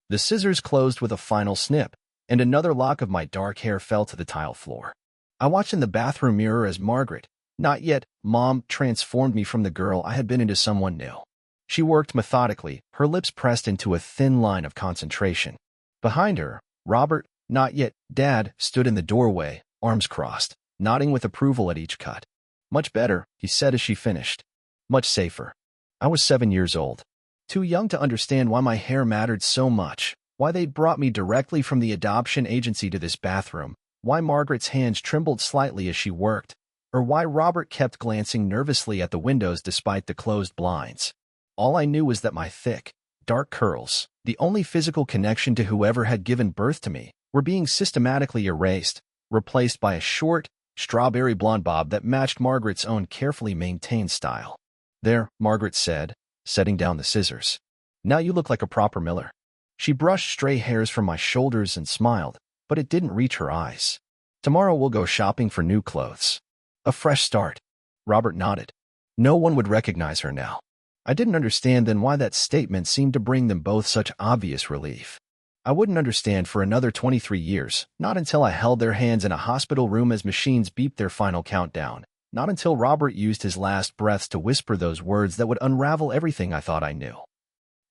The scissors closed with a final snip, and another lock of my dark hair fell to the tile floor. I watched in the bathroom mirror as Margaret, not yet Mom, transformed me from the girl I had been into someone new. She worked methodically, her lips pressed into a thin line of concentration. Behind her, Robert, not yet Dad, stood in the doorway, arms crossed, nodding with approval at each cut. "Much better," he said as she finished. "Much safer." I was 7 years old, too young to understand why my hair mattered so much, why they'd brought me directly from the adoption agency to this bathroom, why Margaret's hands trembled slightly as she worked, or why Robert kept glancing nervously at the windows despite the closed blinds. All I knew was that my thick, dark curls, the only physical connection to whoever had given birth to me, were being systematically erased, replaced by a short, strawberry blonde bob that matched Margaret's own carefully maintained style. "There," Margaret said, setting down the scissors. "Now you look like a proper Miller." She brushed stray hairs from my shoulders and smiled, but it didn't reach her eyes. "Tomorrow we'll go shopping for new clothes. A fresh start." Robert nodded. No one would recognize her now. I didn't understand then why that statement seemed to bring them both such obvious relief. I wouldn't understand for another 23 years, not until I held their hands in a hospital room as machines beeped their final countdown, not until Robert used his last breaths to whisper those words that would unravel everything I thought I knew.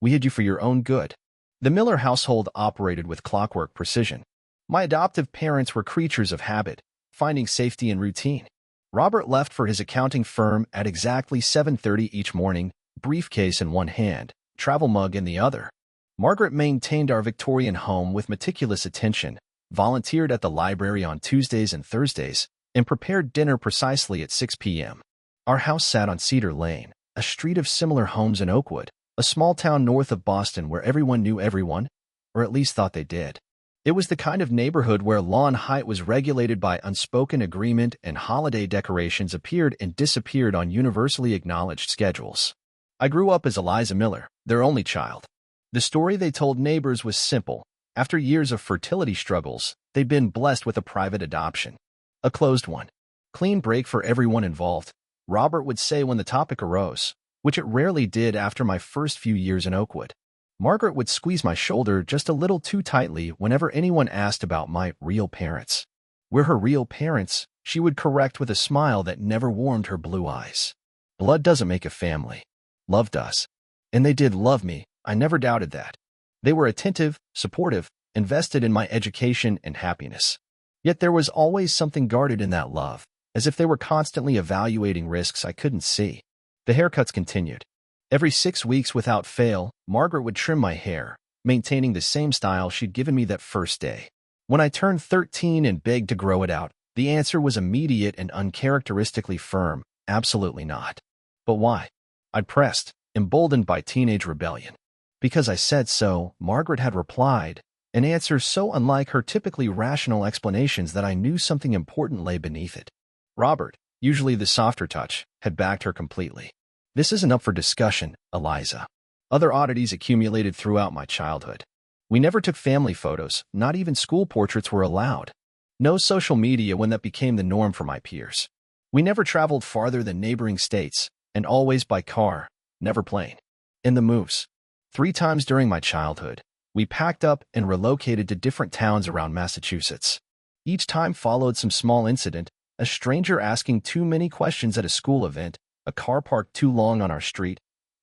"We hid you for your own good." The Miller household operated with clockwork precision. My adoptive parents were creatures of habit, finding safety in routine. Robert left for his accounting firm at exactly 7:30 each morning, briefcase in one hand, travel mug in the other. Margaret maintained our Victorian home with meticulous attention, volunteered at the library on Tuesdays and Thursdays, and prepared dinner precisely at 6 p.m. Our house sat on Cedar Lane, a street of similar homes in Oakwood, a small town north of Boston where everyone knew everyone, or at least thought they did. It was the kind of neighborhood where lawn height was regulated by unspoken agreement and holiday decorations appeared and disappeared on universally acknowledged schedules. I grew up as Eliza Miller, their only child. The story they told neighbors was simple. After years of fertility struggles, they'd been blessed with a private adoption. A closed one. Clean break for everyone involved, Robert would say when the topic arose, which it rarely did after my first few years in Oakwood. Margaret would squeeze my shoulder just a little too tightly whenever anyone asked about my real parents. "We're her real parents," she would correct with a smile that never warmed her blue eyes. "Blood doesn't make a family. Love does." And they did love me, I never doubted that. They were attentive, supportive, invested in my education and happiness. Yet there was always something guarded in that love, as if they were constantly evaluating risks I couldn't see. The haircuts continued. Every 6 weeks without fail, Margaret would trim my hair, maintaining the same style she'd given me that first day. When I turned 13 and begged to grow it out, the answer was immediate and uncharacteristically firm: absolutely not. But why? I'd pressed, emboldened by teenage rebellion. "Because I said so," Margaret had replied, an answer so unlike her typically rational explanations that I knew something important lay beneath it. Robert, usually the softer touch, had backed her completely. "This isn't up for discussion, Eliza." Other oddities accumulated throughout my childhood. We never took family photos, not even school portraits were allowed. No social media when that became the norm for my peers. We never traveled farther than neighboring states, and always by car, never plane. In the moves. 3 times during my childhood, we packed up and relocated to different towns around Massachusetts. Each time followed some small incident, a stranger asking too many questions at a school event, a car parked too long on our street,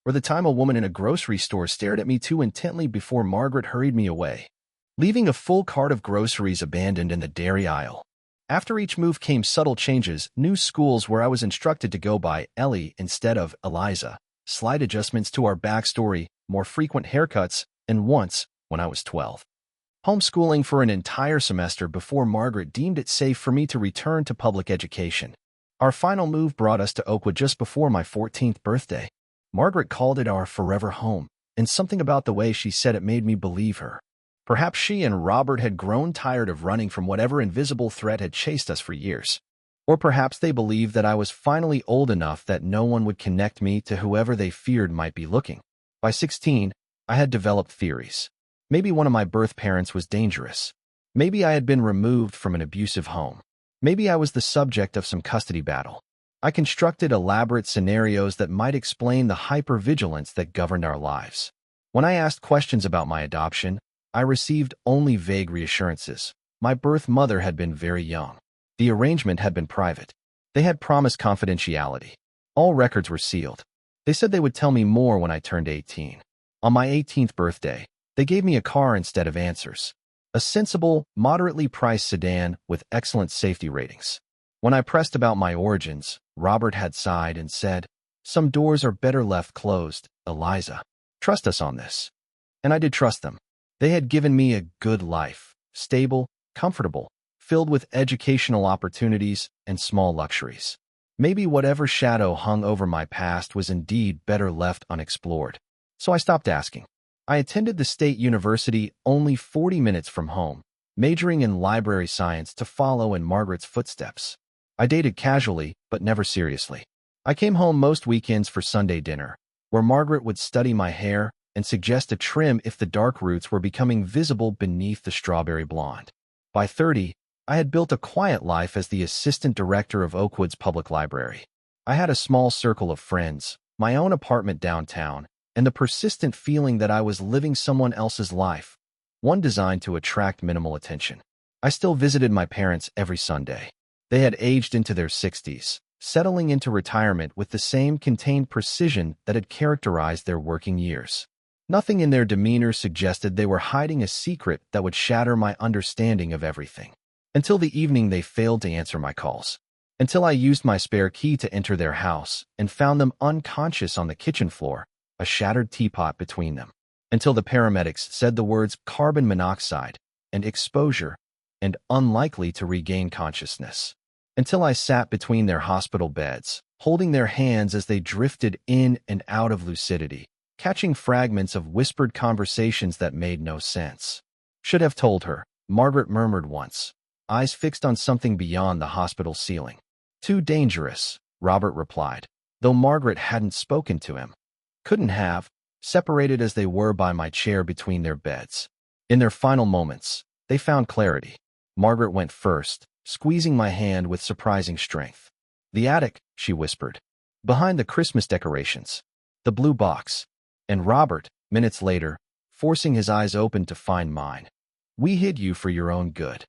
or the time a woman in a grocery store stared at me too intently before Margaret hurried me away, leaving a full cart of groceries abandoned in the dairy aisle. After each move came subtle changes, new schools where I was instructed to go by Ellie instead of Eliza, slight adjustments to our backstory, more frequent haircuts, and once, when I was 12, homeschooling for an entire semester before Margaret deemed it safe for me to return to public education. Our final move brought us to Oakwood just before my 14th birthday. Margaret called it our forever home, and something about the way she said it made me believe her. Perhaps she and Robert had grown tired of running from whatever invisible threat had chased us for years. Or perhaps they believed that I was finally old enough that no one would connect me to whoever they feared might be looking. By 16, I had developed theories. Maybe one of my birth parents was dangerous. Maybe I had been removed from an abusive home. Maybe I was the subject of some custody battle. I constructed elaborate scenarios that might explain the hypervigilance that governed our lives. When I asked questions about my adoption, I received only vague reassurances. My birth mother had been very young. The arrangement had been private. They had promised confidentiality. All records were sealed. They said they would tell me more when I turned 18. On my 18th birthday, they gave me a car instead of answers. A sensible, moderately priced sedan with excellent safety ratings. When I pressed about my origins, Robert had sighed and said, "Some doors are better left closed, Eliza. Trust us on this." And I did trust them. They had given me a good life, stable, comfortable, filled with educational opportunities and small luxuries. Maybe whatever shadow hung over my past was indeed better left unexplored. So I stopped asking. I attended the state university only 40 minutes from home, majoring in library science to follow in Margaret's footsteps. I dated casually, but never seriously. I came home most weekends for Sunday dinner, where Margaret would study my hair and suggest a trim if the dark roots were becoming visible beneath the strawberry blonde. By 30, I had built a quiet life as the assistant director of Oakwood's public library. I had a small circle of friends, my own apartment downtown, and the persistent feeling that I was living someone else's life, one designed to attract minimal attention. I still visited my parents every Sunday. They had aged into their 60s, settling into retirement with the same contained precision that had characterized their working years. Nothing in their demeanor suggested they were hiding a secret that would shatter my understanding of everything. Until the evening they failed to answer my calls. Until I used my spare key to enter their house and found them unconscious on the kitchen floor, a shattered teapot between them. Until the paramedics said the words carbon monoxide and exposure and unlikely to regain consciousness. Until I sat between their hospital beds, holding their hands as they drifted in and out of lucidity, catching fragments of whispered conversations that made no sense. "Should have told her," Margaret murmured once, eyes fixed on something beyond the hospital ceiling. "Too dangerous," Robert replied, though Margaret hadn't spoken to him. Couldn't have, separated as they were by my chair between their beds. In their final moments, they found clarity. Margaret went first, squeezing my hand with surprising strength. "The attic," she whispered. "Behind the Christmas decorations. The blue box." And Robert, minutes later, forcing his eyes open to find mine. "We hid you for your own good."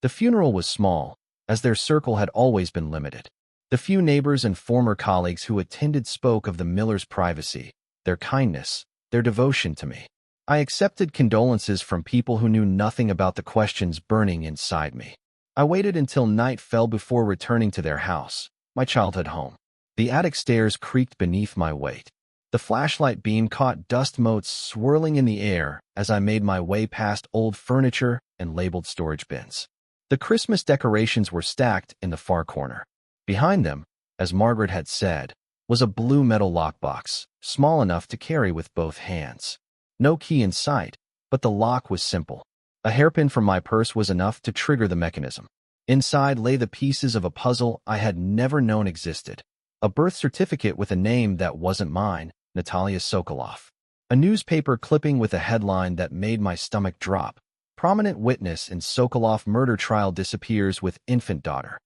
The funeral was small, as their circle had always been limited. The few neighbors and former colleagues who attended spoke of the Millers' privacy, their kindness, their devotion to me. I accepted condolences from people who knew nothing about the questions burning inside me. I waited until night fell before returning to their house, my childhood home. The attic stairs creaked beneath my weight. The flashlight beam caught dust motes swirling in the air as I made my way past old furniture and labeled storage bins. The Christmas decorations were stacked in the far corner. Behind them, as Margaret had said, was a blue metal lockbox, small enough to carry with both hands. No key in sight, but the lock was simple. A hairpin from my purse was enough to trigger the mechanism. Inside lay the pieces of a puzzle I had never known existed. A birth certificate with a name that wasn't mine, Natalia Sokoloff. A newspaper clipping with a headline that made my stomach drop. Prominent witness in Sokoloff murder trial disappears with infant daughter.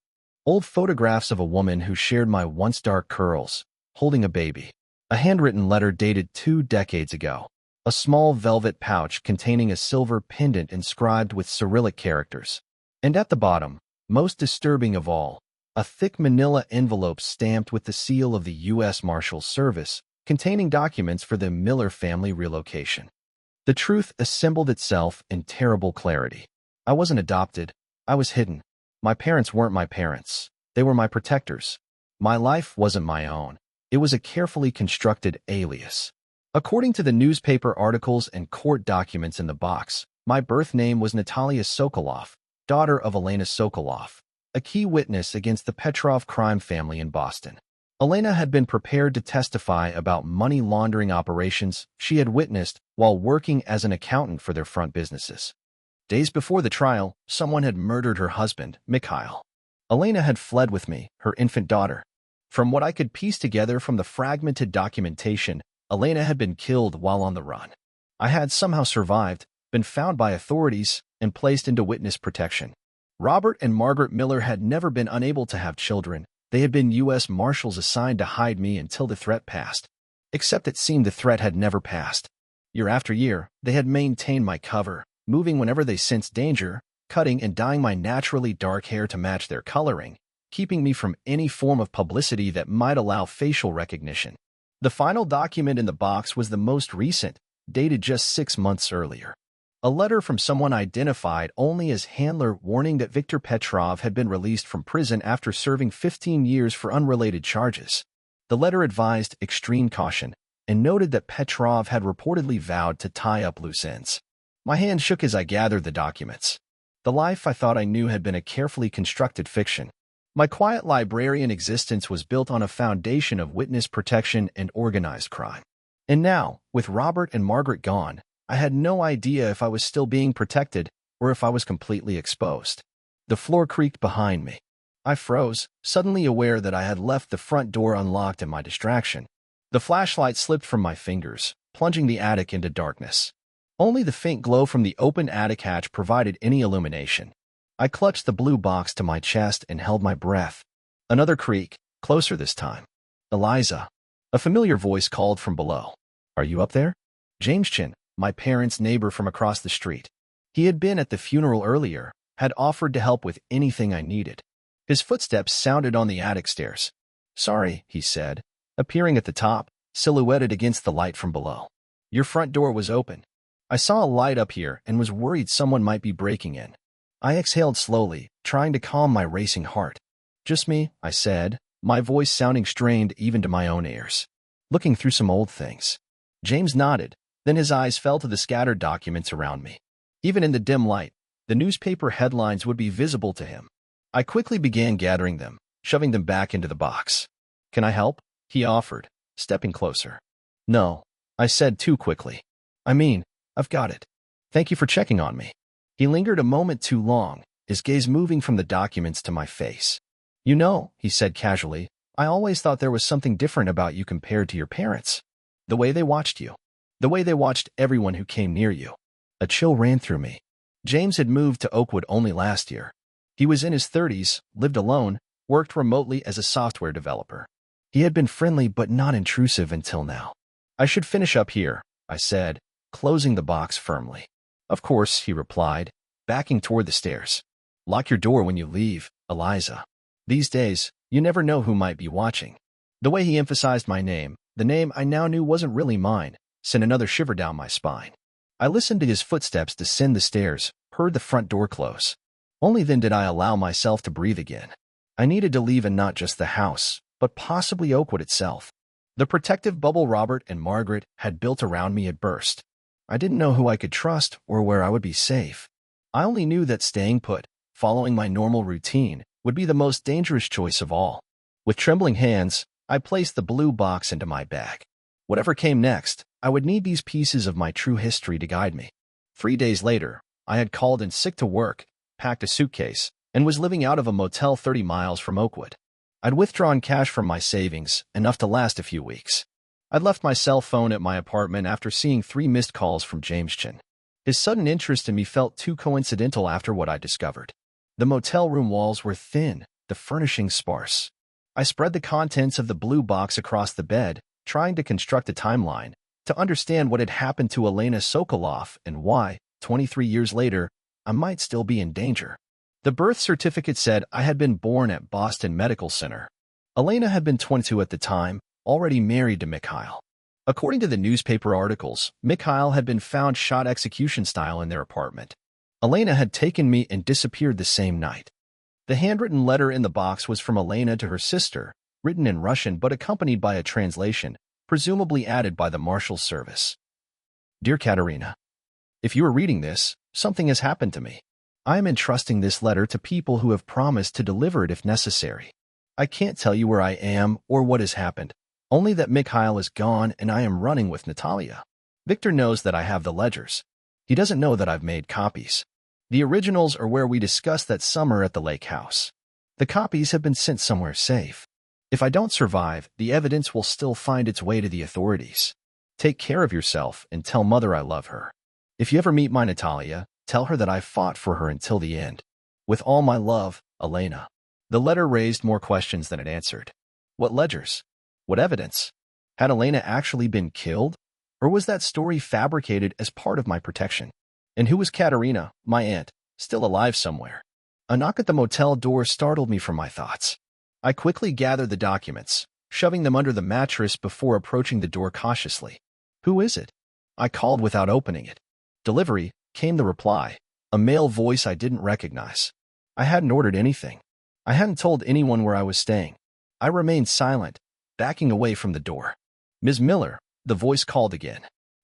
Old photographs of a woman who shared my once dark curls, holding a baby. A handwritten letter dated 2 decades ago. A small velvet pouch containing a silver pendant inscribed with Cyrillic characters. And at the bottom, most disturbing of all, a thick manila envelope stamped with the seal of the U.S. Marshals Service, containing documents for the Miller family relocation. The truth assembled itself in terrible clarity. I wasn't adopted. I was hidden. My parents weren't my parents. They were my protectors. My life wasn't my own. It was a carefully constructed alias. According to the newspaper articles and court documents in the box, my birth name was Natalia Sokoloff, daughter of Elena Sokoloff, a key witness against the Petrov crime family in Boston. Elena had been prepared to testify about money laundering operations she had witnessed while working as an accountant for their front businesses. Days before the trial, someone had murdered her husband, Mikhail. Elena had fled with me, her infant daughter. From what I could piece together from the fragmented documentation, Elena had been killed while on the run. I had somehow survived, been found by authorities, and placed into witness protection. Robert and Margaret Miller had never been unable to have children. They had been U.S. Marshals assigned to hide me until the threat passed. Except it seemed the threat had never passed. Year after year, they had maintained my cover, moving whenever they sensed danger, cutting and dyeing my naturally dark hair to match their coloring, keeping me from any form of publicity that might allow facial recognition. The final document in the box was the most recent, dated just 6 months earlier. A letter from someone identified only as Handler warning that Viktor Petrov had been released from prison after serving 15 years for unrelated charges. The letter advised extreme caution and noted that Petrov had reportedly vowed to tie up loose ends. My hand shook as I gathered the documents. The life I thought I knew had been a carefully constructed fiction. My quiet librarian existence was built on a foundation of witness protection and organized crime. And now, with Robert and Margaret gone, I had no idea if I was still being protected or if I was completely exposed. The floor creaked behind me. I froze, suddenly aware that I had left the front door unlocked in my distraction. The flashlight slipped from my fingers, plunging the attic into darkness. Only the faint glow from the open attic hatch provided any illumination. I clutched the blue box to my chest and held my breath. Another creak, closer this time. "Eliza." A familiar voice called from below. "Are you up there?" James Chin, my parents' neighbor from across the street. He had been at the funeral earlier, had offered to help with anything I needed. His footsteps sounded on the attic stairs. "Sorry," he said, appearing at the top, silhouetted against the light from below. "Your front door was open. I saw a light up here and was worried someone might be breaking in." I exhaled slowly, trying to calm my racing heart. "Just me," I said, my voice sounding strained even to my own ears. "Looking through some old things." James nodded. Then his eyes fell to the scattered documents around me. Even in the dim light, the newspaper headlines would be visible to him. I quickly began gathering them, shoving them back into the box. "Can I help?" he offered, stepping closer. "No," I said too quickly. "I've got it. Thank you for checking on me." He lingered a moment too long, his gaze moving from the documents to my face. "You know," he said casually, "I always thought there was something different about you compared to your parents. The way they watched you. The way they watched everyone who came near you." A chill ran through me. James had moved to Oakwood only last year. He was in his 30s, lived alone, worked remotely as a software developer. He had been friendly but not intrusive until now. "I should finish up here," I said, closing the box firmly. "Of course," he replied, backing toward the stairs. "Lock your door when you leave, Eliza. These days, you never know who might be watching." The way he emphasized my name, the name I now knew wasn't really mine, sent another shiver down my spine. I listened to his footsteps descend the stairs, heard the front door close. Only then did I allow myself to breathe again. I needed to leave, and not just the house, but possibly Oakwood itself. The protective bubble Robert and Margaret had built around me had burst. I didn't know who I could trust or where I would be safe. I only knew that staying put, following my normal routine, would be the most dangerous choice of all. With trembling hands, I placed the blue box into my bag. Whatever came next, I would need these pieces of my true history to guide me. 3 days later, I had called in sick to work, packed a suitcase, and was living out of a motel 30 miles from Oakwood. I'd withdrawn cash from my savings, enough to last a few weeks. I'd left my cell phone at my apartment after seeing 3 missed calls from James Chin. His sudden interest in me felt too coincidental after what I discovered. The motel room walls were thin, the furnishings sparse. I spread the contents of the blue box across the bed, trying to construct a timeline, to understand what had happened to Elena Sokolov and why, 23 years later, I might still be in danger. The birth certificate said I had been born at Boston Medical Center. Elena had been 22 at the time, already married to Mikhail. According to the newspaper articles, Mikhail had been found shot execution style in their apartment. Elena had taken me and disappeared the same night. The handwritten letter in the box was from Elena to her sister, written in Russian but accompanied by a translation, presumably added by the Marshals Service. "Dear Katerina, if you are reading this, something has happened to me. I am entrusting this letter to people who have promised to deliver it if necessary. I can't tell you where I am or what has happened, only that Mikhail is gone and I am running with Natalia. Victor knows that I have the ledgers. He doesn't know that I've made copies. The originals are where we discussed that summer at the lake house. The copies have been sent somewhere safe. If I don't survive, the evidence will still find its way to the authorities. Take care of yourself and tell Mother I love her. If you ever meet my Natalia, tell her that I fought for her until the end. With all my love, Elena." The letter raised more questions than it answered. What ledgers? What evidence? Had Elena actually been killed? Or was that story fabricated as part of my protection? And who was Katerina, my aunt, still alive somewhere? A knock at the motel door startled me from my thoughts. I quickly gathered the documents, shoving them under the mattress before approaching the door cautiously. Who is it? I called without opening it. Delivery, came the reply, a male voice I didn't recognize. I hadn't ordered anything. I hadn't told anyone where I was staying. I remained silent, backing away from the door. Ms. Miller, the voice called again.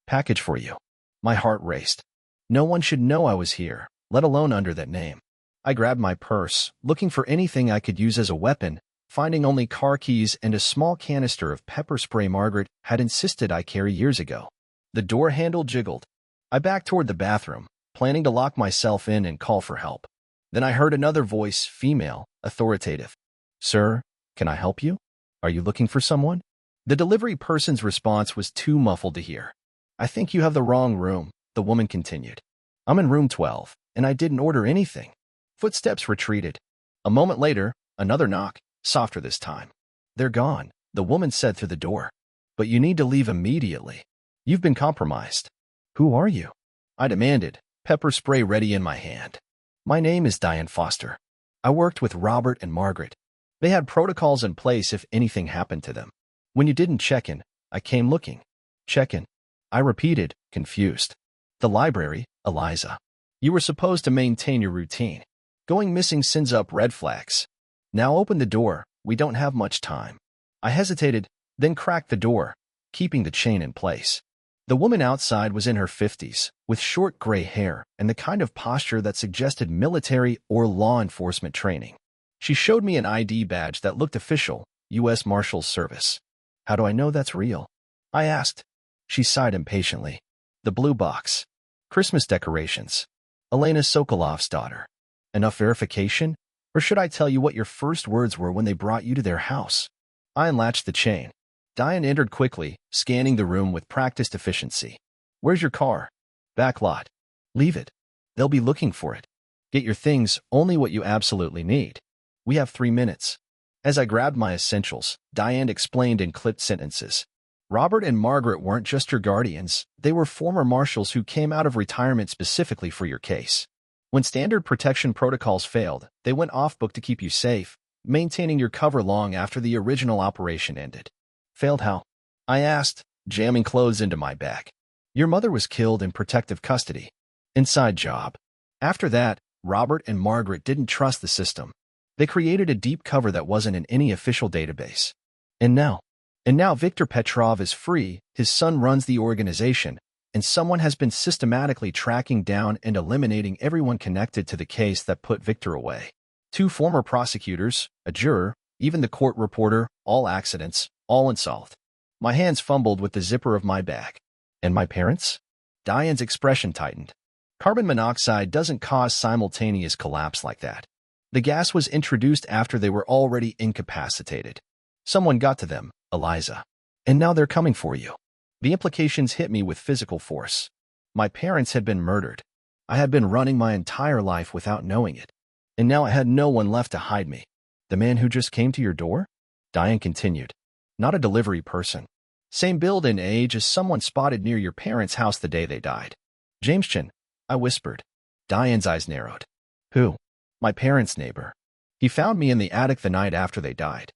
Package for you. My heart raced. No one should know I was here, let alone under that name. I grabbed my purse, looking for anything I could use as a weapon, finding only car keys and a small canister of pepper spray Margaret had insisted I carry years ago. The door handle jiggled. I backed toward the bathroom, planning to lock myself in and call for help. Then I heard another voice, female, authoritative. Sir, can I help you? Are you looking for someone? The delivery person's response was too muffled to hear. I think you have the wrong room, the woman continued. I'm in room 12, and I didn't order anything. Footsteps retreated. A moment later, another knock, softer this time. They're gone, the woman said through the door. But you need to leave immediately. You've been compromised. Who are you? I demanded, pepper spray ready in my hand. My name is Diane Foster. I worked with Robert and Margaret. They had protocols in place if anything happened to them. When you didn't check in, I came looking. Check in. I repeated, confused. The library, Eliza. You were supposed to maintain your routine. Going missing sends up red flags. Now open the door, we don't have much time. I hesitated, then cracked the door, keeping the chain in place. The woman outside was in her 50s, with short gray hair and the kind of posture that suggested military or law enforcement training. She showed me an ID badge that looked official, U.S. Marshals Service. How do I know that's real? I asked. She sighed impatiently. The blue box. Christmas decorations. Elena Sokolov's daughter. Enough verification? Or should I tell you what your first words were when they brought you to their house? I unlatched the chain. Diane entered quickly, scanning the room with practiced efficiency. Where's your car? Back lot. Leave it. They'll be looking for it. Get your things, only what you absolutely need. We have 3 minutes. As I grabbed my essentials, Diane explained in clipped sentences. Robert and Margaret weren't just your guardians, they were former marshals who came out of retirement specifically for your case. When standard protection protocols failed, they went off-book to keep you safe, maintaining your cover long after the original operation ended. Failed how? I asked, jamming clothes into my bag. Your mother was killed in protective custody. Inside job. After that, Robert and Margaret didn't trust the system. They created a deep cover that wasn't in any official database. And now Viktor Petrov is free, his son runs the organization, and someone has been systematically tracking down and eliminating everyone connected to the case that put Viktor away. 2 former prosecutors, a juror, even the court reporter, all accidents, all unsolved. My hands fumbled with the zipper of my bag. And my parents? Diane's expression tightened. Carbon monoxide doesn't cause simultaneous collapse like that. The gas was introduced after they were already incapacitated. Someone got to them, Eliza. And now they're coming for you. The implications hit me with physical force. My parents had been murdered. I had been running my entire life without knowing it. And now I had no one left to hide me. The man who just came to your door? Diane continued. Not a delivery person. Same build and age as someone spotted near your parents' house the day they died. James Chin, I whispered. Diane's eyes narrowed. Who? My parents' neighbor. He found me in the attic the night after they died.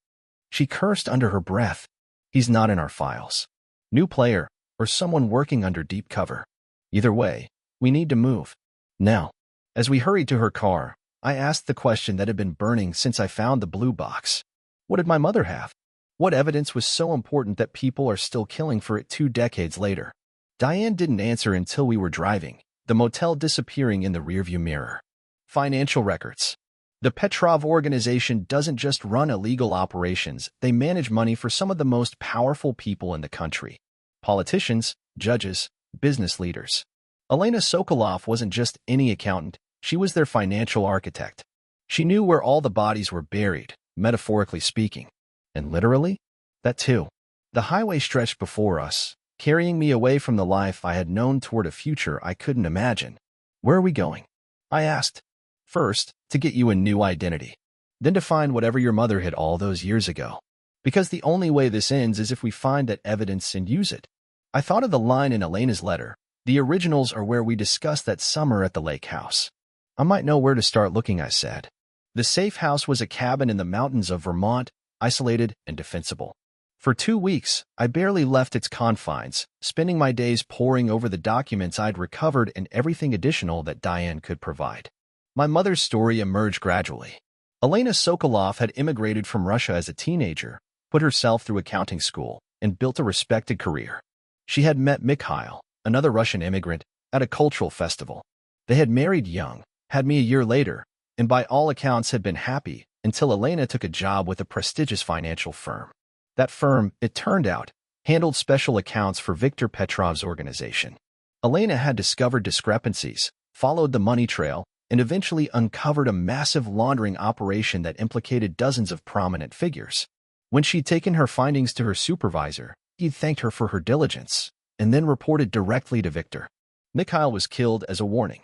She cursed under her breath. He's not in our files. New player, or someone working under deep cover. Either way, we need to move. Now. As we hurried to her car, I asked the question that had been burning since I found the blue box. What did my mother have? What evidence was so important that people are still killing for it 2 decades later? Diane didn't answer until we were driving, the motel disappearing in the rearview mirror. Financial records. The Petrov organization doesn't just run illegal operations, they manage money for some of the most powerful people in the country. Politicians, judges, business leaders. Elena Sokolov wasn't just any accountant, she was their financial architect. She knew where all the bodies were buried, metaphorically speaking. And literally? That too. The highway stretched before us, carrying me away from the life I had known toward a future I couldn't imagine. Where are we going? I asked. First, to get you a new identity. Then to find whatever your mother hid all those years ago. Because the only way this ends is if we find that evidence and use it. I thought of the line in Elena's letter, The originals are where we discussed that summer at the lake house. I might know where to start looking, I said. The safe house was a cabin in the mountains of Vermont, isolated and defensible. For 2 weeks, I barely left its confines, spending my days poring over the documents I'd recovered and everything additional that Diane could provide. My mother's story emerged gradually. Elena Sokolov had immigrated from Russia as a teenager, put herself through accounting school, and built a respected career. She had met Mikhail, another Russian immigrant, at a cultural festival. They had married young, had me a year later, and by all accounts had been happy until Elena took a job with a prestigious financial firm. That firm, it turned out, handled special accounts for Viktor Petrov's organization. Elena had discovered discrepancies, followed the money trail, and eventually uncovered a massive laundering operation that implicated dozens of prominent figures. When she'd taken her findings to her supervisor, he'd thanked her for her diligence, and then reported directly to Viktor. Mikhail was killed as a warning.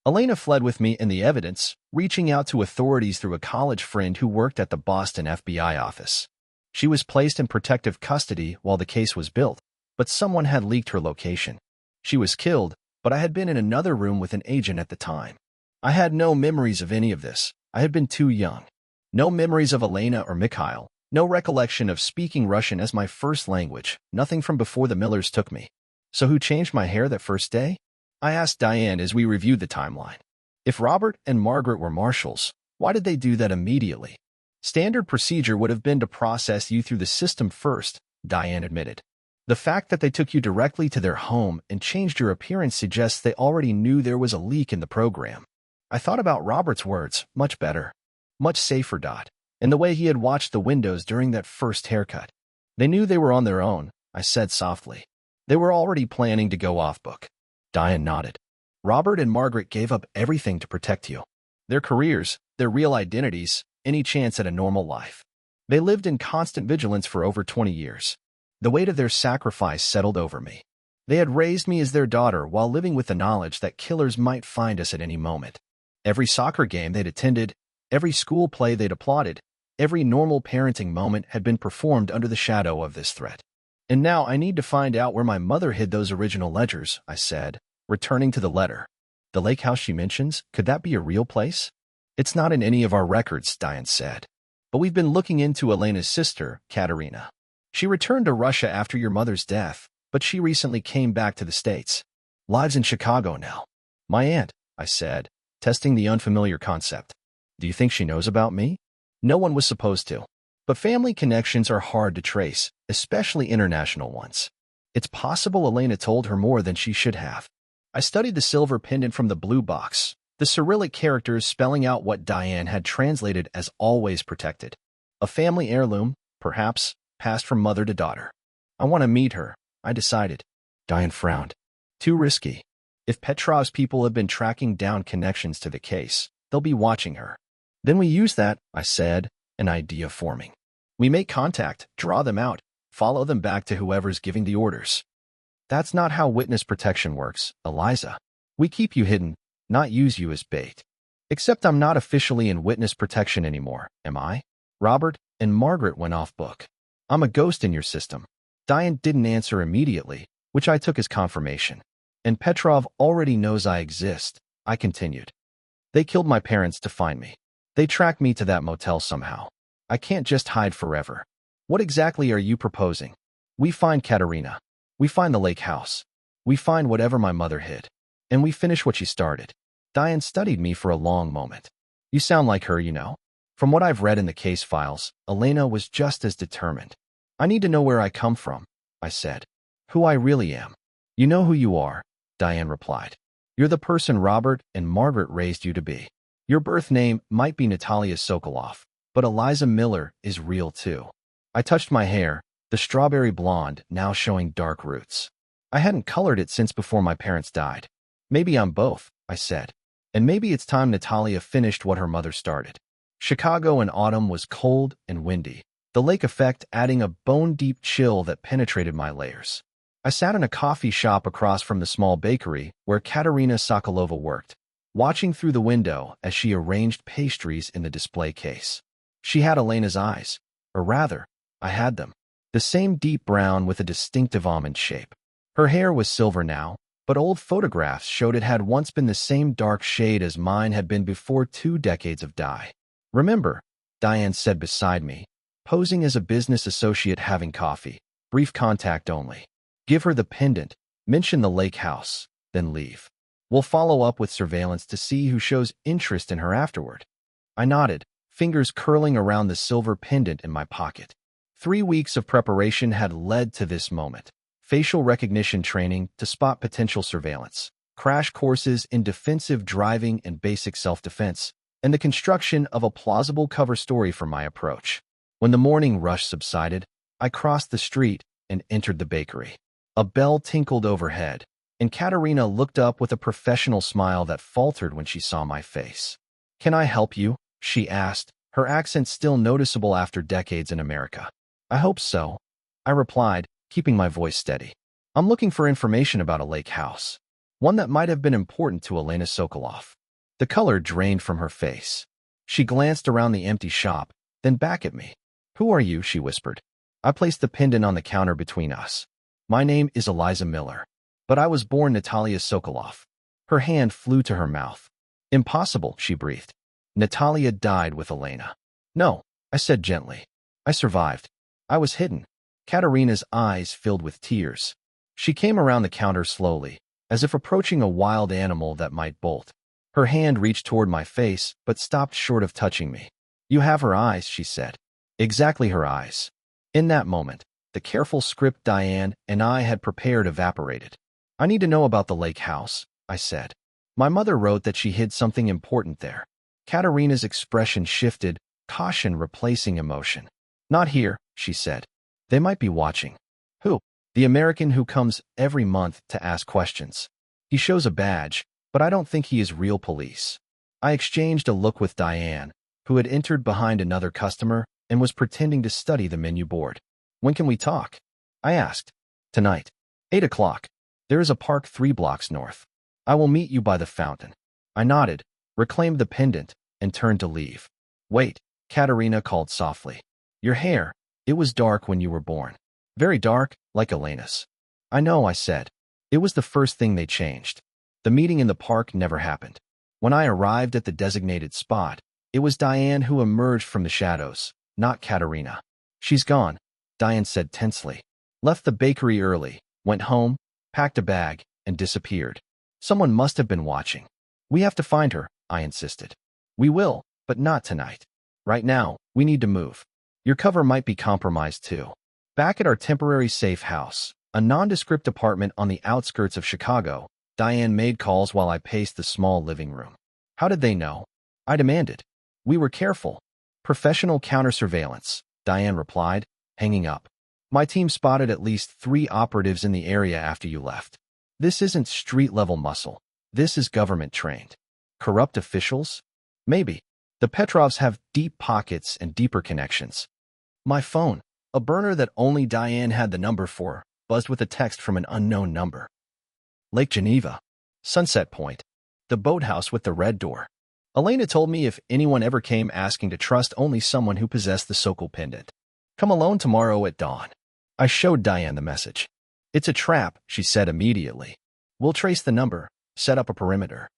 Elena fled with me and the evidence, reaching out to authorities through a college friend who worked at the Boston FBI office. She was placed in protective custody while the case was built, but someone had leaked her location. She was killed, but I had been in another room with an agent at the time. I had no memories of any of this. I had been too young. No memories of Elena or Mikhail, no recollection of speaking Russian as my first language, nothing from before the Millers took me. So who changed my hair that first day? I asked Diane as we reviewed the timeline. If Robert and Margaret were marshals, why did they do that immediately? Standard procedure would have been to process you through the system first, Diane admitted. The fact that they took you directly to their home and changed your appearance suggests they already knew there was a leak in the program. I thought about Robert's words, much better, much safer, and the way he had watched the windows during that first haircut. They knew they were on their own, I said softly. They were already planning to go off book. Diane nodded. Robert and Margaret gave up everything to protect you. Their careers, their real identities, any chance at a normal life. They lived in constant vigilance for over 20 years. The weight of their sacrifice settled over me. They had raised me as their daughter while living with the knowledge that killers might find us at any moment. Every soccer game they'd attended, every school play they'd applauded, every normal parenting moment had been performed under the shadow of this threat. And now I need to find out where my mother hid those original ledgers, I said, returning to the letter. The lake house she mentions, could that be a real place? It's not in any of our records, Diane said. But we've been looking into Elena's sister, Katerina. She returned to Russia after your mother's death, but she recently came back to the States. Lives in Chicago now. My aunt, I said, testing the unfamiliar concept. Do you think she knows about me? No one was supposed to. But family connections are hard to trace, especially international ones. It's possible Elena told her more than she should have. I studied the silver pendant from the blue box, the Cyrillic characters spelling out what Diane had translated as always protected. A family heirloom, perhaps, passed from mother to daughter. I want to meet her, I decided. Diane frowned. Too risky. If Petrov's people have been tracking down connections to the case, they'll be watching her. Then we use that, I said, an idea forming. We make contact, draw them out, follow them back to whoever's giving the orders. That's not how witness protection works, Eliza. We keep you hidden, not use you as bait. Except I'm not officially in witness protection anymore, am I? Robert and Margaret went off book. I'm a ghost in your system. Diane didn't answer immediately, which I took as confirmation. And Petrov already knows I exist, I continued. They killed my parents to find me. They tracked me to that motel somehow. I can't just hide forever. What exactly are you proposing? We find Katerina. We find the lake house. We find whatever my mother hid. And we finish what she started. Diane studied me for a long moment. You sound like her, you know. From what I've read in the case files, Elena was just as determined. I need to know where I come from, I said. Who I really am. You know who you are, Diane replied. You're the person Robert and Margaret raised you to be. Your birth name might be Natalia Sokolov, but Eliza Miller is real too. I touched my hair, the strawberry blonde now showing dark roots. I hadn't colored it since before my parents died. Maybe I'm both, I said. And maybe it's time Natalia finished what her mother started. Chicago in autumn was cold and windy, the lake effect adding a bone-deep chill that penetrated my layers. I sat in a coffee shop across from the small bakery where Katerina Sokolova worked, watching through the window as she arranged pastries in the display case. She had Elena's eyes, or rather, I had them. The same deep brown with a distinctive almond shape. Her hair was silver now, but old photographs showed it had once been the same dark shade as mine had been before 2 decades of dye. "Remember," Diane said beside me, posing as a business associate having coffee. "Brief contact only. Give her the pendant, mention the lake house, then leave. We'll follow up with surveillance to see who shows interest in her afterward." I nodded, fingers curling around the silver pendant in my pocket. 3 weeks of preparation had led to this moment. Facial recognition training to spot potential surveillance, crash courses in defensive driving and basic self-defense, and the construction of a plausible cover story for my approach. When the morning rush subsided, I crossed the street and entered the bakery. A bell tinkled overhead, and Katerina looked up with a professional smile that faltered when she saw my face. "Can I help you?" she asked, her accent still noticeable after decades in America. "I hope so," I replied, keeping my voice steady. "I'm looking for information about a lake house, one that might have been important to Elena Sokolov." The color drained from her face. She glanced around the empty shop, then back at me. "Who are you?" she whispered. I placed the pendant on the counter between us. "My name is Eliza Miller, but I was born Natalia Sokolov." Her hand flew to her mouth. "Impossible," she breathed. "Natalia died with Elena." "No," I said gently. "I survived. I was hidden." Katerina's eyes filled with tears. She came around the counter slowly, as if approaching a wild animal that might bolt. Her hand reached toward my face, but stopped short of touching me. "You have her eyes," she said. Exactly her eyes. In that moment, the careful script Diane and I had prepared evaporated. "I need to know about the lake house," I said. "My mother wrote that she hid something important there." Katerina's expression shifted, caution replacing emotion. "Not here," she said. "They might be watching." "Who?" "The American who comes every month to ask questions. He shows a badge, but I don't think he is real police." I exchanged a look with Diane, who had entered behind another customer and was pretending to study the menu board. "When can we talk?" I asked. "Tonight. 8 o'clock. There is a park 3 blocks north. I will meet you by the fountain." I nodded, reclaimed the pendant, and turned to leave. "Wait," Katerina called softly. "Your hair. It was dark when you were born. Very dark, like Elena's." "I know," I said. "It was the first thing they changed." The meeting in the park never happened. When I arrived at the designated spot, it was Diane who emerged from the shadows, not Katerina. "She's gone," Diane said tensely. "Left the bakery early, went home, packed a bag, and disappeared. Someone must have been watching." "We have to find her," I insisted. "We will, but not tonight. Right now, we need to move. Your cover might be compromised too." Back at our temporary safe house, a nondescript apartment on the outskirts of Chicago, Diane made calls while I paced the small living room. "How did they know?" I demanded. "We were careful. Professional counter-surveillance," Diane replied, hanging up. "My team spotted at least 3 operatives in the area after you left. This isn't street-level muscle. This is government-trained. Corrupt officials? Maybe. The Petrovs have deep pockets and deeper connections." My phone, a burner that only Diane had the number for, buzzed with a text from an unknown number. "Lake Geneva. Sunset Point. The boathouse with the red door. Elena told me if anyone ever came asking to trust only someone who possessed the Sokol pendant. Come alone tomorrow at dawn." I showed Diane the message. "It's a trap," she said immediately. "We'll trace the number, set up a perimeter."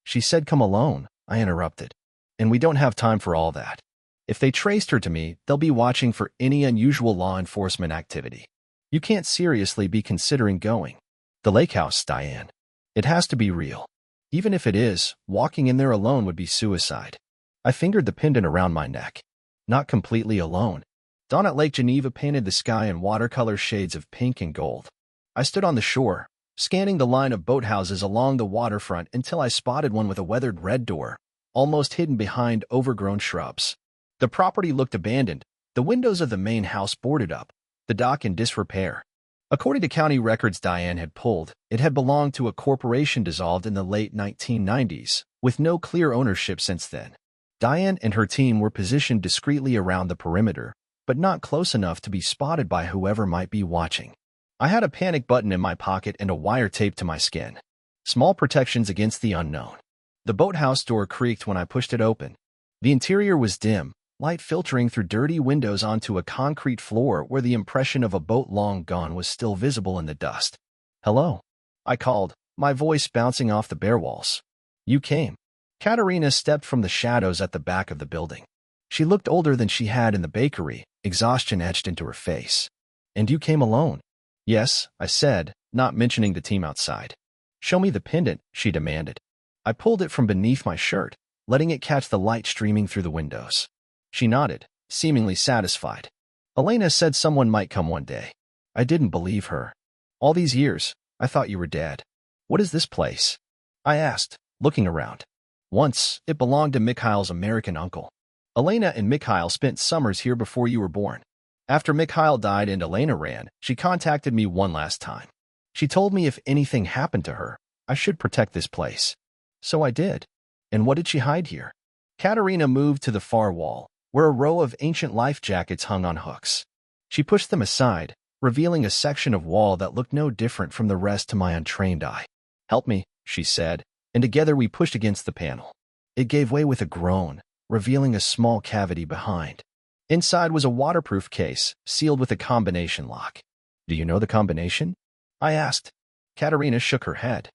"She said come alone," I interrupted. "And we don't have time for all that. If they traced her to me, they'll be watching for any unusual law enforcement activity. You can't seriously be considering going." "The lake house, Diane. It has to be real. Even if it is, walking in there alone would be suicide." I fingered the pendant around my neck. "Not completely alone." Dawn at Lake Geneva painted the sky in watercolor shades of pink and gold. I stood on the shore, scanning the line of boathouses along the waterfront until I spotted one with a weathered red door, almost hidden behind overgrown shrubs. The property looked abandoned, the windows of the main house boarded up, the dock in disrepair. According to county records Diane had pulled, it had belonged to a corporation dissolved in the late 1990s, with no clear ownership since then. Diane and her team were positioned discreetly around the perimeter, but not close enough to be spotted by whoever might be watching. I had a panic button in my pocket and a wire taped to my skin. Small protections against the unknown. The boathouse door creaked when I pushed it open. The interior was dim, light filtering through dirty windows onto a concrete floor where the impression of a boat long gone was still visible in the dust. "Hello." I called, my voice bouncing off the bare walls. You came. Katerina stepped from the shadows at the back of the building. She looked older than she had in the bakery, exhaustion etched into her face. And you came alone? Yes, I said, not mentioning the team outside. Show me the pendant, she demanded. I pulled it from beneath my shirt, letting it catch the light streaming through the windows. She nodded, seemingly satisfied. Elena said someone might come one day. I didn't believe her. All these years, I thought you were dead. What is this place? I asked, looking around. Once, it belonged to Mikhail's American uncle. Elena and Mikhail spent summers here before you were born. After Mikhail died and Elena ran, she contacted me one last time. She told me if anything happened to her, I should protect this place. So I did. And what did she hide here? Katerina moved to the far wall, where a row of ancient life jackets hung on hooks. She pushed them aside, revealing a section of wall that looked no different from the rest to my untrained eye. Help me, she said, and together we pushed against the panel. It gave way with a groan, revealing a small cavity behind. Inside was a waterproof case, sealed with a combination lock. Do you know the combination? I asked. Katerina shook her head.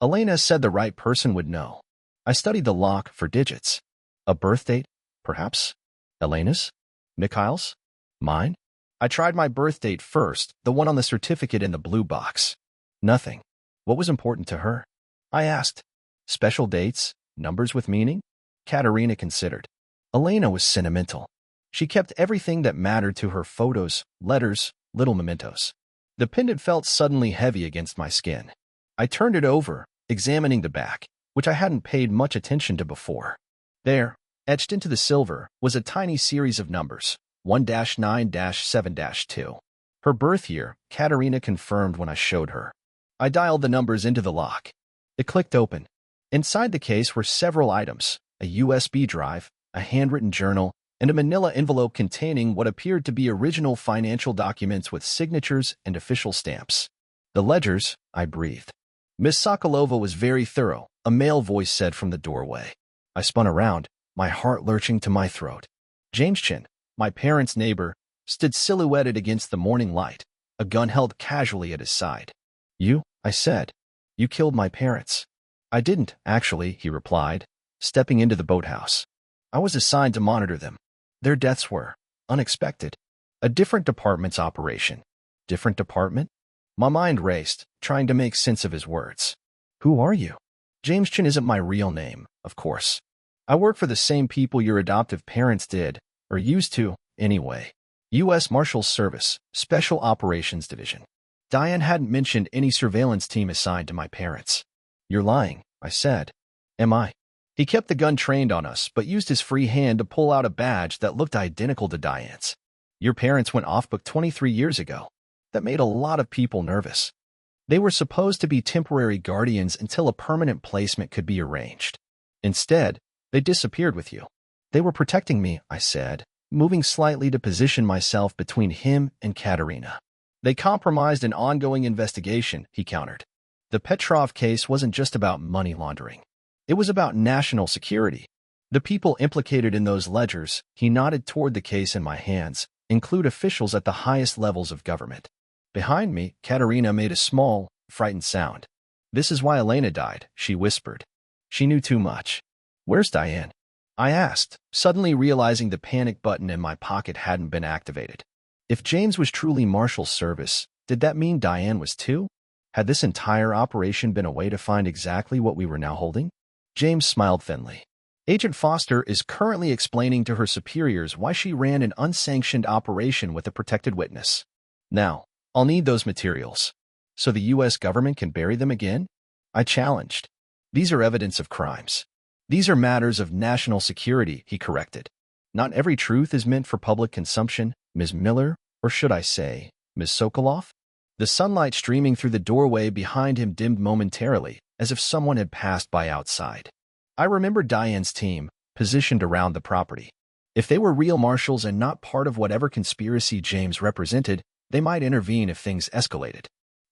Elena said the right person would know. I studied the lock for digits. A birth date, perhaps? Elena's? Mikhail's? Mine? I tried my birth date first, the one on the certificate in the blue box. Nothing. What was important to her? I asked. Special dates? Numbers with meaning? Katerina considered. Elena was sentimental. She kept everything that mattered to her: photos, letters, little mementos. The pendant felt suddenly heavy against my skin. I turned it over, examining the back, which I hadn't paid much attention to before. There, etched into the silver, was a tiny series of numbers, 1-9-7-2. Her birth year, Katerina confirmed when I showed her. I dialed the numbers into the lock. It clicked open. Inside the case were several items: a USB drive, a handwritten journal, and a manila envelope containing what appeared to be original financial documents with signatures and official stamps. The ledgers, I breathed. Miss Sokolova was very thorough, a male voice said from the doorway. I spun around, my heart lurching to my throat. Jamschin, my parents' neighbor, stood silhouetted against the morning light, a gun held casually at his side. You, I said. You killed my parents. I didn't, actually, he replied, stepping into the boathouse. I was assigned to monitor them. Their deaths were unexpected. A different department's operation. Different department? My mind raced, trying to make sense of his words. Who are you? Jamschin isn't my real name, of course. I work for the same people your adoptive parents did, or used to, anyway. U.S. Marshals Service, Special Operations Division. Diane hadn't mentioned any surveillance team assigned to my parents. You're lying, I said. Am I? He kept the gun trained on us, but used his free hand to pull out a badge that looked identical to Diane's. Your parents went off-book 23 years ago. That made a lot of people nervous. They were supposed to be temporary guardians until a permanent placement could be arranged. Instead, they disappeared with you. They were protecting me, I said, moving slightly to position myself between him and Katerina. They compromised an ongoing investigation, he countered. The Petrov case wasn't just about money laundering. It was about national security. The people implicated in those ledgers, he nodded toward the case in my hands, include officials at the highest levels of government. Behind me, Katerina made a small, frightened sound. This is why Elena died, she whispered. She knew too much. Where's Diane? I asked, suddenly realizing the panic button in my pocket hadn't been activated. If James was truly Marshals Service, did that mean Diane was too? Had this entire operation been a way to find exactly what we were now holding? James smiled thinly. Agent Foster is currently explaining to her superiors why she ran an unsanctioned operation with a protected witness. Now, I'll need those materials. So the U.S. government can bury them again? I challenged. These are evidence of crimes. These are matters of national security, he corrected. Not every truth is meant for public consumption, Ms. Miller, or should I say, Ms. Sokolov? The sunlight streaming through the doorway behind him dimmed momentarily, as if someone had passed by outside. I remembered Diane's team, positioned around the property. If they were real marshals and not part of whatever conspiracy James represented, they might intervene if things escalated.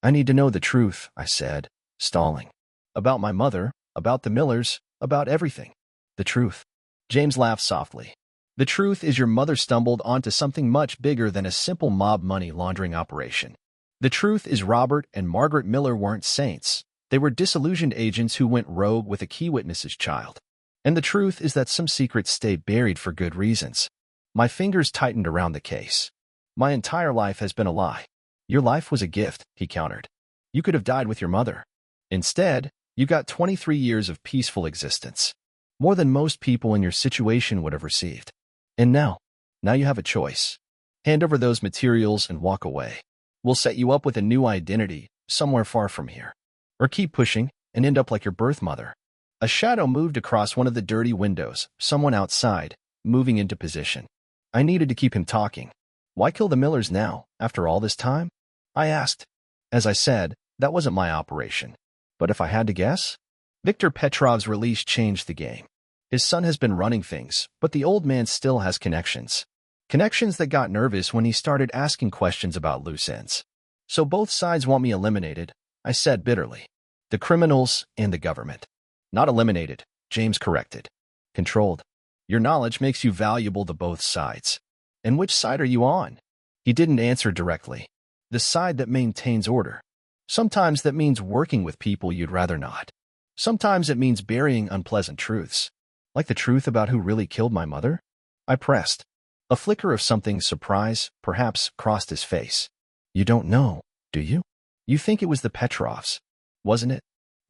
I need to know the truth, I said, stalling. About my mother, about the Millers, about everything. The truth. James laughed softly. The truth is your mother stumbled onto something much bigger than a simple mob money laundering operation. The truth is Robert and Margaret Miller weren't saints. They were disillusioned agents who went rogue with a key witness's child. And the truth is that some secrets stay buried for good reasons. My fingers tightened around the case. My entire life has been a lie. Your life was a gift, he countered. You could have died with your mother. Instead, you got 23 years of peaceful existence. More than most people in your situation would have received. And now you have a choice. Hand over those materials and walk away. We'll set you up with a new identity somewhere far from here. Or keep pushing and end up like your birth mother. A shadow moved across one of the dirty windows, someone outside, moving into position. I needed to keep him talking. Why kill the Millers now, after all this time? I asked. As I said, that wasn't my operation. But if I had to guess? Viktor Petrov's release changed the game. His son has been running things, but the old man still has connections. Connections that got nervous when he started asking questions about loose ends. So both sides want me eliminated, I said bitterly. The criminals and the government. Not eliminated, James corrected. Controlled. Your knowledge makes you valuable to both sides. And which side are you on? He didn't answer directly. The side that maintains order. Sometimes that means working with people you'd rather not. Sometimes it means burying unpleasant truths. Like the truth about who really killed my mother? I pressed. A flicker of something surprise, perhaps, crossed his face. You don't know, do you? You think it was the Petrovs, wasn't it?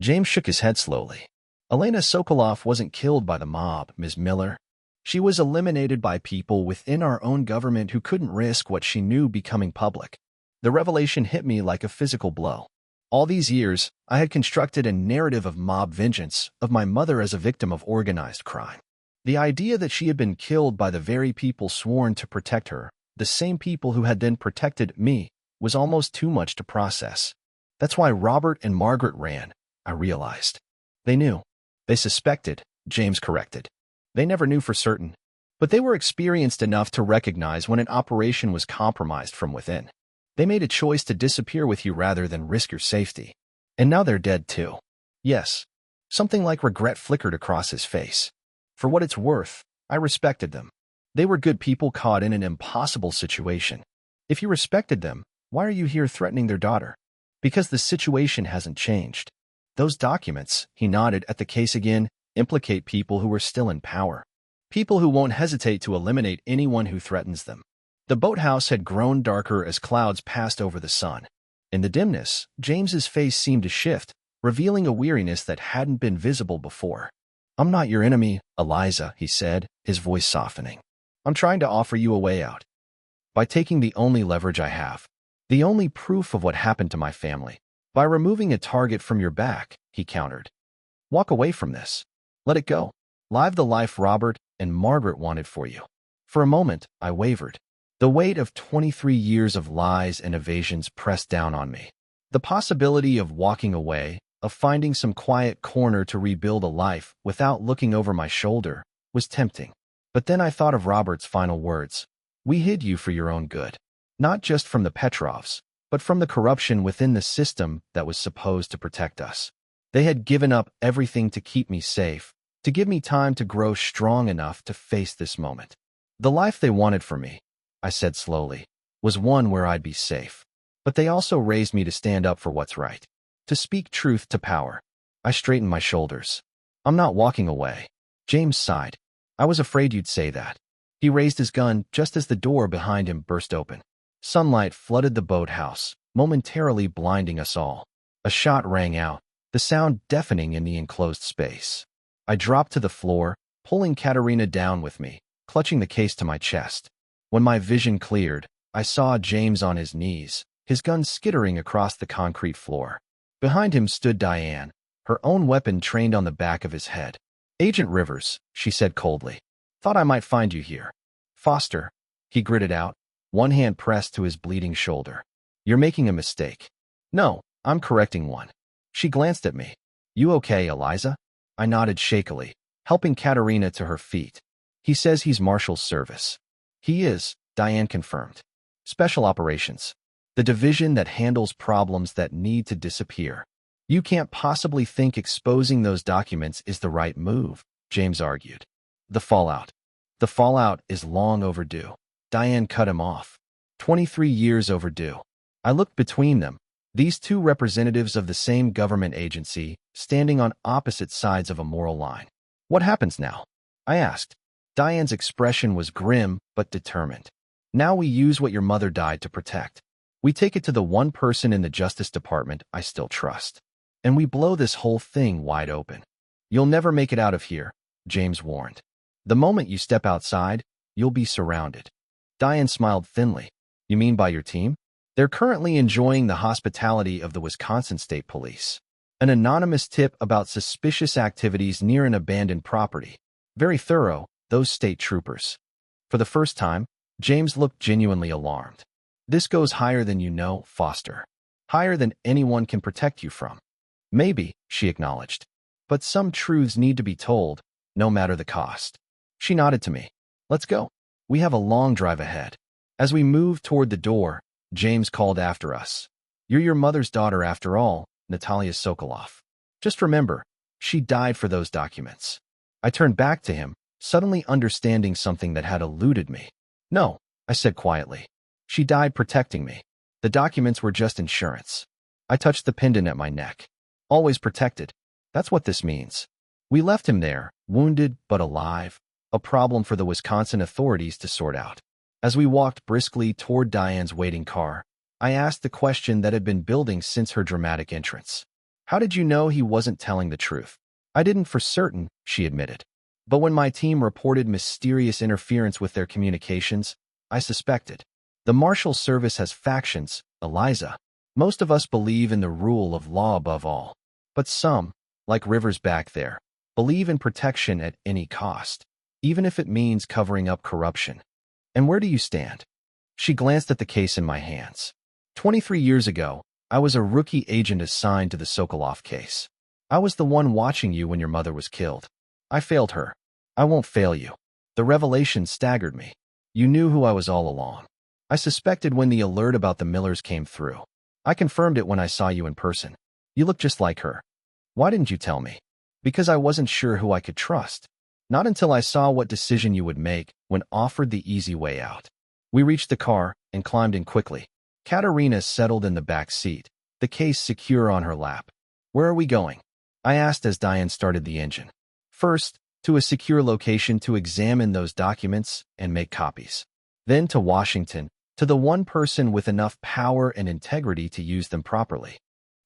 James shook his head slowly. Elena Sokolov wasn't killed by the mob, Ms. Miller. She was eliminated by people within our own government who couldn't risk what she knew becoming public. The revelation hit me like a physical blow. All these years, I had constructed a narrative of mob vengeance, of my mother as a victim of organized crime. The idea that she had been killed by the very people sworn to protect her, the same people who had then protected me, was almost too much to process. That's why Robert and Margaret ran, I realized. They knew. They suspected, James corrected. They never knew for certain, but they were experienced enough to recognize when an operation was compromised from within. They made a choice to disappear with you rather than risk your safety. And now they're dead too. Yes. Something like regret flickered across his face. For what it's worth, I respected them. They were good people caught in an impossible situation. If you respected them, why are you here threatening their daughter? Because the situation hasn't changed. Those documents, he nodded at the case again, implicate people who are still in power. People who won't hesitate to eliminate anyone who threatens them. The boathouse had grown darker as clouds passed over the sun. In the dimness, James's face seemed to shift, revealing a weariness that hadn't been visible before. I'm not your enemy, Eliza, he said, his voice softening. I'm trying to offer you a way out. By taking the only leverage I have. The only proof of what happened to my family. By removing a target from your back, he countered. Walk away from this. Let it go. Live the life Robert and Margaret wanted for you. For a moment, I wavered. The weight of 23 years of lies and evasions pressed down on me. The possibility of walking away, of finding some quiet corner to rebuild a life without looking over my shoulder, was tempting. But then I thought of Robert's final words. We hid you for your own good. Not just from the Petrovs, but from the corruption within the system that was supposed to protect us. They had given up everything to keep me safe, to give me time to grow strong enough to face this moment. The life they wanted for me, I said slowly, was one where I'd be safe. But they also raised me to stand up for what's right, to speak truth to power. I straightened my shoulders. I'm not walking away. James sighed. I was afraid you'd say that. He raised his gun just as the door behind him burst open. Sunlight flooded the boathouse, momentarily blinding us all. A shot rang out, the sound deafening in the enclosed space. I dropped to the floor, pulling Katerina down with me, clutching the case to my chest. When my vision cleared, I saw James on his knees, his gun skittering across the concrete floor. Behind him stood Diane, her own weapon trained on the back of his head. Agent Rivers, she said coldly. Thought I might find you here. Foster, he gritted out, one hand pressed to his bleeding shoulder. You're making a mistake. No, I'm correcting one. She glanced at me. You okay, Eliza? I nodded shakily, helping Katerina to her feet. He says he's Marshal's service. He is, Diane confirmed. Special operations. The division that handles problems that need to disappear. You can't possibly think exposing those documents is the right move, James argued. The fallout. The fallout is long overdue. Diane cut him off. 23 years overdue. I looked between them, these two representatives of the same government agency, standing on opposite sides of a moral line. What happens now? I asked. Diane's expression was grim but determined. Now we use what your mother died to protect. We take it to the one person in the Justice Department I still trust. And we blow this whole thing wide open. You'll never make it out of here, James warned. The moment you step outside, you'll be surrounded. Diane smiled thinly. You mean by your team? They're currently enjoying the hospitality of the Wisconsin State Police. An anonymous tip about suspicious activities near an abandoned property. Very thorough, those state troopers. For the first time, James looked genuinely alarmed. This goes higher than you know, Foster. Higher than anyone can protect you from. Maybe, she acknowledged. But some truths need to be told, no matter the cost. She nodded to me. Let's go. We have a long drive ahead. As we moved toward the door, James called after us. You're your mother's daughter after all, Natalia Sokoloff. Just remember, she died for those documents. I turned back to him, suddenly understanding something that had eluded me. No, I said quietly. She died protecting me. The documents were just insurance. I touched the pendant at my neck. Always protected. That's what this means. We left him there, wounded but alive, a problem for the Wisconsin authorities to sort out. As we walked briskly toward Diane's waiting car, I asked the question that had been building since her dramatic entrance. How did you know he wasn't telling the truth? I didn't for certain, she admitted. But when my team reported mysterious interference with their communications, I suspected. The Marshal Service has factions, Eliza. Most of us believe in the rule of law above all. But some, like Rivers back there, believe in protection at any cost, even if it means covering up corruption. And where do you stand? She glanced at the case in my hands. 23 years ago, I was a rookie agent assigned to the Sokoloff case. I was the one watching you when your mother was killed. I failed her. I won't fail you. The revelation staggered me. You knew who I was all along. I suspected when the alert about the Millers came through. I confirmed it when I saw you in person. You look just like her. Why didn't you tell me? Because I wasn't sure who I could trust. Not until I saw what decision you would make when offered the easy way out. We reached the car and climbed in quickly. Katerina settled in the back seat, the case secure on her lap. Where are we going? I asked as Diane started the engine. First, to a secure location to examine those documents and make copies. Then to Washington, to the one person with enough power and integrity to use them properly.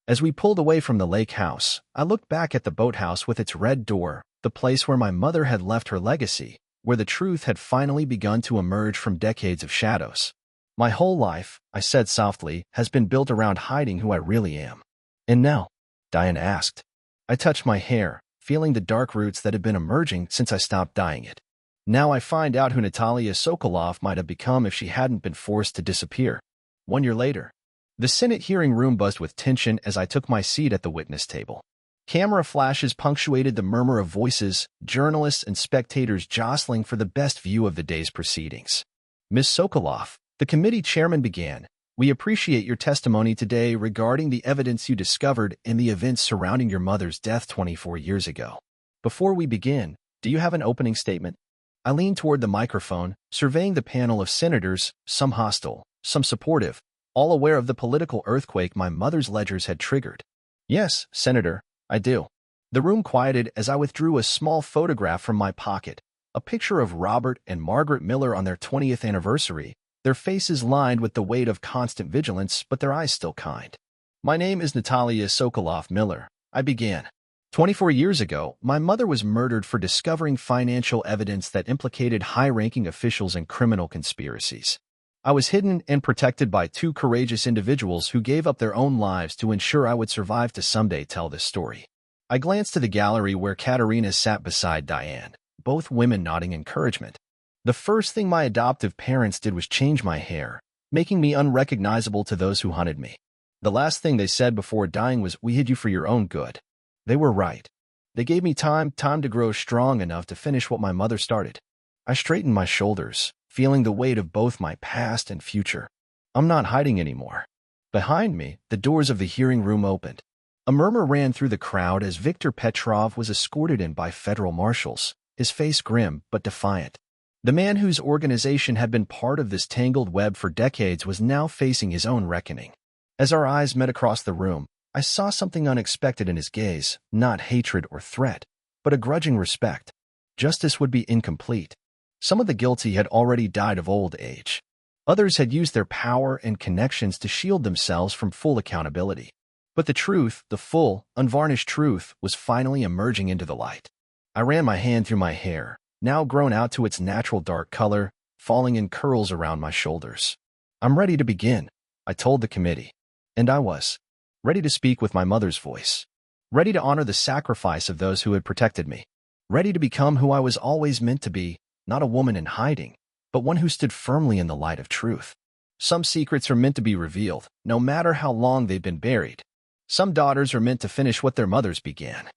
As we pulled away from the lake house, I looked back at the boathouse with its red door, the place where my mother had left her legacy, where the truth had finally begun to emerge from decades of shadows. My whole life, I said softly, has been built around hiding who I really am. And now? Diane asked. I touched my hair, feeling the dark roots that had been emerging since I stopped dyeing it. Now I find out who Natalia Sokoloff might have become if she hadn't been forced to disappear. 1 year later. The Senate hearing room buzzed with tension as I took my seat at the witness table. Camera flashes punctuated the murmur of voices, journalists and spectators jostling for the best view of the day's proceedings. Ms. Sokoloff, the committee chairman began, we appreciate your testimony today regarding the evidence you discovered in the events surrounding your mother's death 24 years ago. Before we begin, do you have an opening statement? I leaned toward the microphone, surveying the panel of senators, some hostile, some supportive, all aware of the political earthquake my mother's ledgers had triggered. Yes, Senator, I do. The room quieted as I withdrew a small photograph from my pocket, a picture of Robert and Margaret Miller on their 20th anniversary, their faces lined with the weight of constant vigilance, but their eyes still kind. My name is Natalia Sokoloff Miller, I began. 24 years ago, my mother was murdered for discovering financial evidence that implicated high-ranking officials in criminal conspiracies. I was hidden and protected by two courageous individuals who gave up their own lives to ensure I would survive to someday tell this story. I glanced to the gallery where Katerina sat beside Diane, both women nodding encouragement. The first thing my adoptive parents did was change my hair, making me unrecognizable to those who hunted me. The last thing they said before dying was, "We hid you for your own good." They were right. They gave me time to grow strong enough to finish what my mother started. I straightened my shoulders, feeling the weight of both my past and future. I'm not hiding anymore. Behind me, the doors of the hearing room opened. A murmur ran through the crowd as Viktor Petrov was escorted in by federal marshals, his face grim but defiant. The man whose organization had been part of this tangled web for decades was now facing his own reckoning. As our eyes met across the room, I saw something unexpected in his gaze, not hatred or threat, but a grudging respect. Justice would be incomplete. Some of the guilty had already died of old age. Others had used their power and connections to shield themselves from full accountability. But the truth, the full, unvarnished truth, was finally emerging into the light. I ran my hand through my hair, now grown out to its natural dark color, falling in curls around my shoulders. "I'm ready to begin," I told the committee. And I was. Ready to speak with my mother's voice. Ready to honor the sacrifice of those who had protected me. Ready to become who I was always meant to be, not a woman in hiding, but one who stood firmly in the light of truth. Some secrets are meant to be revealed, no matter how long they've been buried. Some daughters are meant to finish what their mothers began.